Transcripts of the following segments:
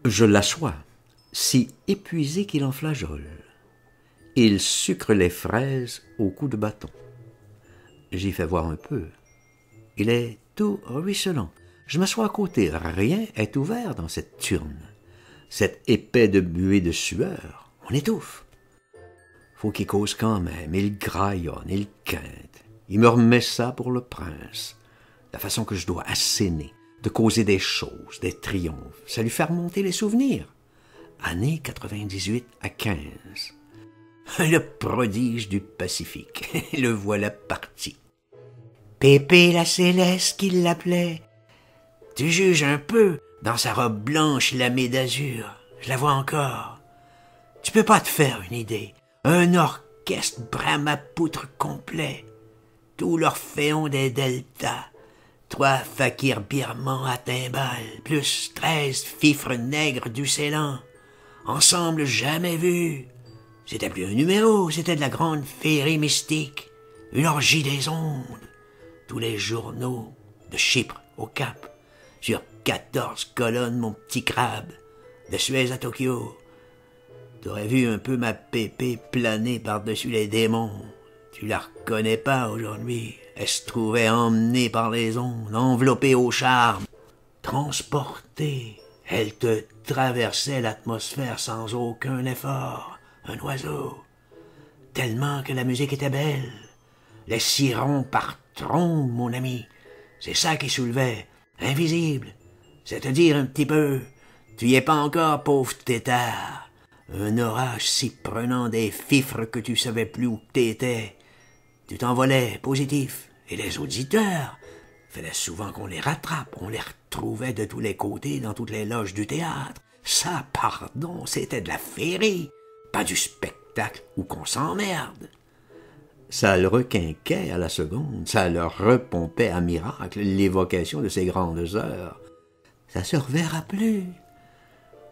Je l'assois, si épuisé qu'il en flageole. Il sucre les fraises au coup de bâton. J'y fais voir un peu. Il est tout ruisselant. Je m'assois à côté. Rien est ouvert dans cette turne. Cet épais de buée de sueur, on étouffe. Faut qu'il cause quand même. Il graillonne, il quinte. Il me remet ça pour le prince. La façon que je dois asséner, de causer des choses, des triomphes. Ça lui fait remonter les souvenirs. Année 98 à 15. Le prodige du Pacifique. Le voilà parti. Pépé la Céleste qu'il l'appelait. Tu juges un peu dans sa robe blanche lamée d'azur. Je la vois encore. Tu peux pas te faire une idée. Un orchestre brame à poutre complet. Tout l'orphéon des deltas. 3 fakirs birmans à timbales, plus 13 fifres nègres du Ceylan. Ensemble jamais vus. C'était plus un numéro, c'était de la grande féerie mystique. Une orgie des ondes. Tous les journaux, de Chypre au Cap. Sur 14 colonnes, mon petit crabe. De Suez à Tokyo. T'aurais vu un peu ma pépé planer par-dessus les démons. Tu la reconnais pas aujourd'hui. Elle se trouvait emmenée par les ondes, enveloppée au charme. Transportée, elle te traversait l'atmosphère sans aucun effort. Un oiseau. Tellement que la musique était belle. Les cirons par trombe, mon ami. C'est ça qui soulevait. Invisible. C'est te dire un petit peu. Tu y es pas encore, pauvre tétard. Un orage si prenant des fifres que tu savais plus où t'étais. Tu t'envolais, positif. Et les auditeurs, fallait souvent qu'on les rattrape. On les retrouvait de tous les côtés dans toutes les loges du théâtre. Ça, pardon, c'était de la féerie. Pas du spectacle où qu'on s'emmerde. Ça le requinquait à la seconde, ça le repompait à miracle l'évocation de ces grandes heures. Ça se reverra plus.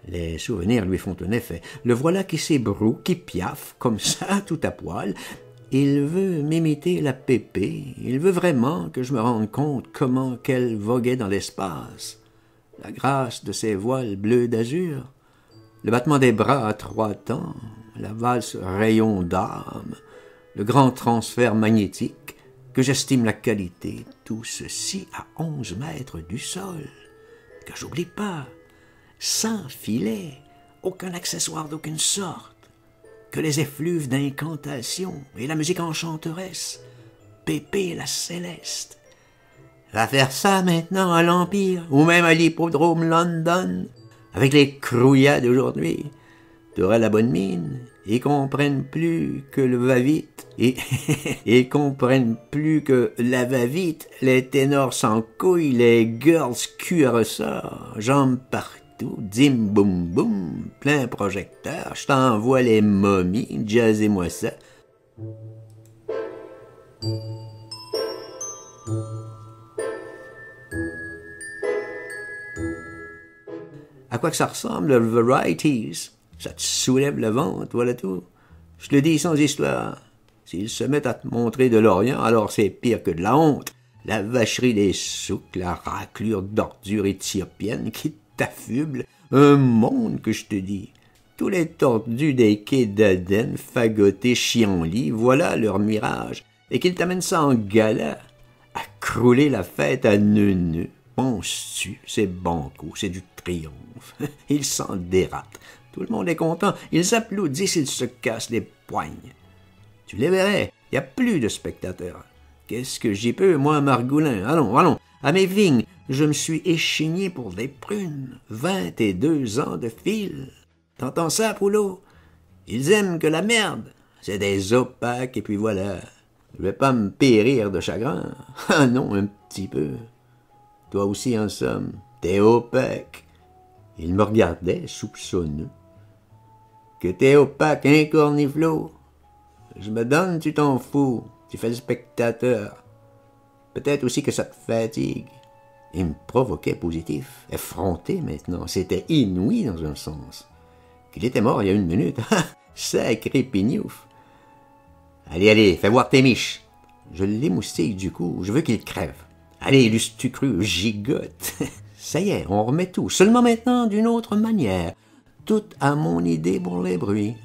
Les souvenirs lui font un effet. Le voilà qui s'ébroue, qui piaffe, comme ça, tout à poil. Il veut m'imiter la pépé. Il veut vraiment que je me rende compte comment qu'elle voguait dans l'espace. La grâce de ses voiles bleus d'azur. Le battement des bras à 3 temps. La valse rayon d'âme. Le grand transfert magnétique, que j'estime la qualité, tout ceci à 11 mètres du sol, que j'oublie pas, sans filet, aucun accessoire d'aucune sorte, que les effluves d'incantation et la musique enchanteresse, Pépé la Céleste. Va faire ça maintenant à l'Empire, ou même à l'hippodrome London, avec les crouillas d'aujourd'hui. T'auras la bonne mine, ils comprennent plus que le va-vite, et ils comprennent plus que la va-vite, les ténors sans couilles, les girls cul à ressort, jambes partout, dim boum boum, plein projecteur, je t'envoie les momies, jazzez-moi ça. À quoi que ça ressemble, le Varieties? Ça te soulève le ventre, voilà tout. Je te le dis sans histoire. S'ils se mettent à te montrer de l'Orient, alors c'est pire que de la honte. La vacherie des souks, la raclure d'ordures éthiopiennes qui t'affuble. Un monde que je te dis. Tous les tordus des quais d'Aden, fagotés, chienlit, voilà leur mirage. Et qu'ils t'amènent ça en gala, à crouler la fête à nœuds. Penses-tu, c'est banco, c'est du triomphe. Ils s'en dératent. Tout le monde est content. Ils applaudissent, ils se cassent les poignes. Tu les verrais, il n'y a plus de spectateurs. Qu'est-ce que j'y peux, moi, Margoulin? Allons, allons, à mes vignes, je me suis échigné pour des prunes. 22 ans de fil. T'entends ça, Poulot? Ils aiment que la merde. C'est des opaques, et puis voilà. Je vais pas me périr de chagrin. Ah non, un petit peu. Toi aussi, en somme, t'es opaque. Il me regardait, soupçonneux. Que t'es opaque, hein, corniflot? Je me donne, tu t'en fous. Tu fais le spectateur. Peut-être aussi que ça te fatigue. Il me provoquait positif, effronté maintenant. C'était inouï dans un sens. Qu'il était mort il y a 1 minute. Sacré pignouf. Allez, allez, fais voir tes miches. Je l'émoustille du cou, je veux qu'il crève. Allez, l'eus-tu cru, gigote. Ça y est, on remet tout, seulement maintenant d'une autre manière. Tout à mon idée pour les bruits.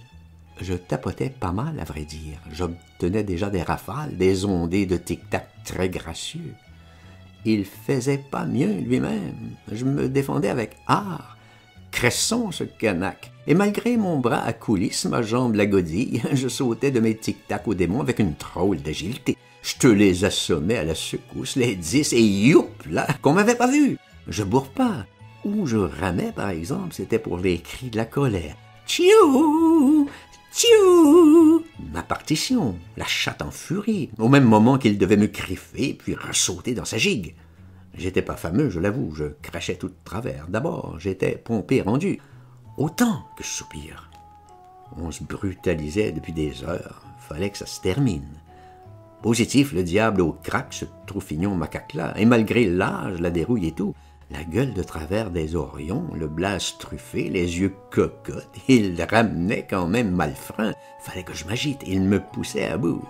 Je tapotais pas mal, à vrai dire. J'obtenais déjà des rafales, des ondées de tic-tac très gracieux. Il faisait pas mieux lui-même. Je me défendais avec art. Cresson, ce canaque. Et malgré mon bras à coulisses, ma jambe la godille, je sautais de mes tic-tac au démon avec une drôle d'agilité. Je te les assommais à la secousse, les 10, et youp, là, qu'on m'avait pas vu. Je bourre pas. Où je ramais, par exemple, c'était pour les cris de la colère. Tchiou! Tchiou! Ma partition, la chatte en furie, au même moment qu'il devait me griffer puis ressauter dans sa gigue. J'étais pas fameux, je l'avoue, je crachais tout de travers. D'abord, j'étais pompé rendu. Autant que je soupire. On se brutalisait depuis des heures. Fallait que ça se termine. Positif, le diable au crack, ce troufignon macaque-là. Et malgré l'âge, la dérouille et tout, la gueule de travers des orions, le blase truffé, les yeux cocottes, il ramenait quand même malfrein. Fallait que je m'agite, il me poussait à bout.